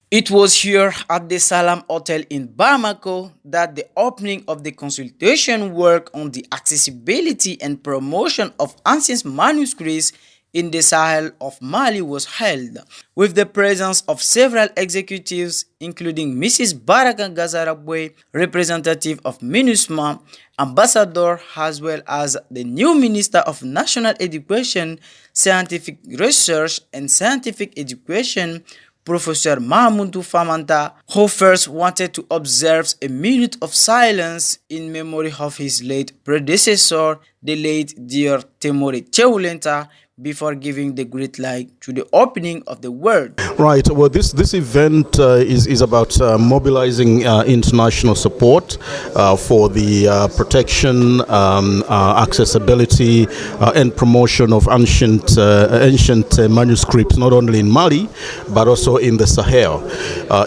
It was here at the Salam Hotel in Bamako that the opening of the consultation work on the accessibility and promotion of ancient manuscripts in the Sahel of Mali was held, with the presence of several executives, including Mrs. Baraka Gazarabwe, representative of MINUSMA, ambassador, as well as the new Minister of National Education, Scientific Research and Scientific Education, Professor Mahmoudou Famanta, who first wanted to observe a minute of silence in memory of his late predecessor, the late dear Temore Cheulenta, before giving the great light to the opening of the world. Right. Well, this event is about mobilizing international support for the protection, accessibility, and promotion of ancient manuscripts, not only in Mali but also in the Sahel.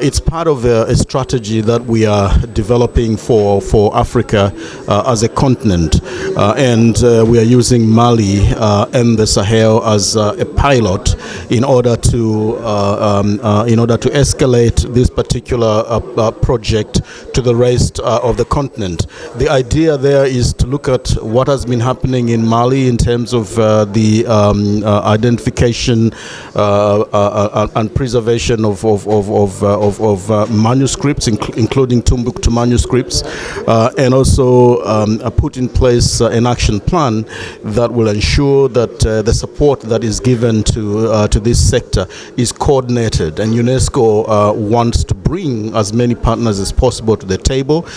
It's part of a strategy that we are developing for Africa as a continent, and we are using Mali and the Sahel as a pilot in order to escalate this particular project to the rest of the continent. The idea there is to look at what has been happening in Mali in terms of the identification and preservation of manuscripts, including Timbuktu manuscripts, and also put in place an action plan that will ensure that the support that is given to this sector is coordinated, and UNESCO wants to bring as many partners as possible to the table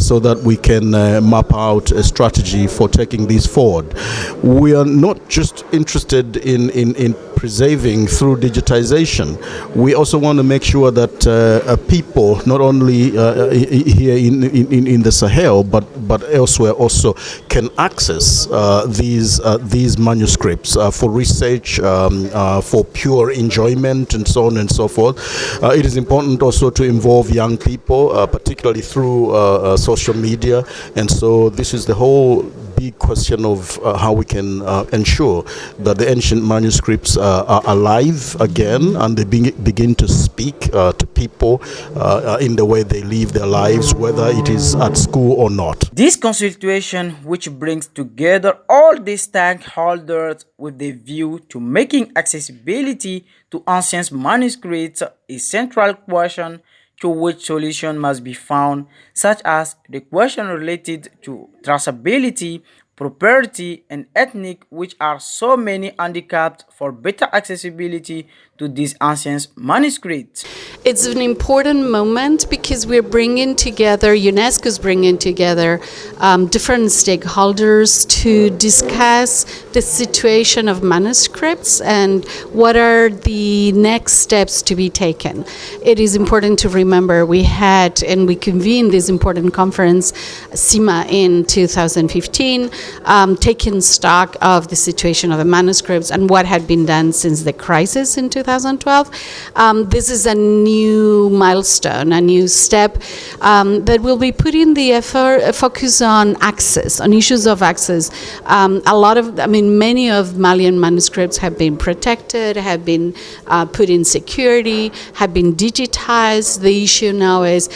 so that we can map out a strategy for taking this forward. We are not just interested in preserving through digitization. We also want to make sure that people, not only here in the Sahel but elsewhere, also can access these manuscripts for research, for pure enjoyment, and so on and so forth. It is important also to involve young people, particularly through social media, and so this is the whole big question of how we can ensure that the ancient manuscripts are alive again, and they begin to speak to people in the way they live their lives, whether it is at school or not. This consultation, which brings together all the stakeholders with the view to making accessibility to ancient manuscripts a central question to which solution must be found, such as the question related to traceability, property, and ethnic, which are so many handicaps for better accessibility to these ancient manuscripts. It's an important moment because we're bringing together, UNESCO's bringing together different stakeholders to discuss the situation of manuscripts and what are the next steps to be taken. It is important to remember we had and we convened this important conference, CIMA, in 2015, taking stock of the situation of the manuscripts and what had been done since the crisis in 2012. This is a new milestone, a new step that will be putting the effort, focus on access, on issues of access. Many of Malian manuscripts have been protected, have been put in security, have been digitized. The issue now is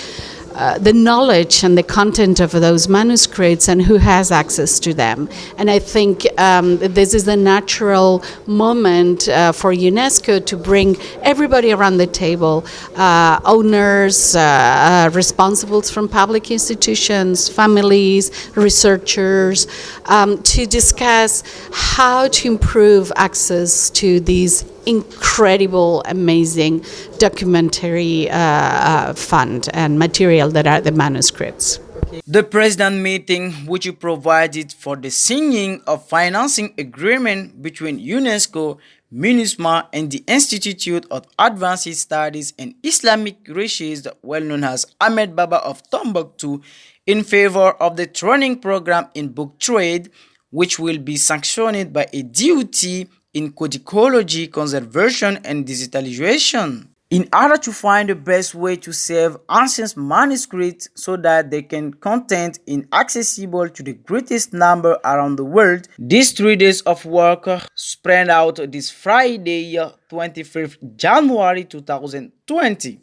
the knowledge and the content of those manuscripts and who has access to them. And I think this is a natural moment for UNESCO to bring everybody around the table, owners, responsibles from public institutions, families, researchers, to discuss how to improve access to these incredible, amazing documentary fund and material that are the manuscripts. The President meeting, which provided for the signing of financing agreement between UNESCO, MINUSMA, and the Institute of Advanced Studies and Islamic Research, well known as Ahmed Baba of Tombouctou, in favor of the training program in book trade, which will be sanctioned by a DUT in codicology, conservation, and digitalization. In order to find the best way to save ancient manuscripts so that they can content in accessible to the greatest number around the world, these 3 days of work spread out this Friday, 25th January 2020.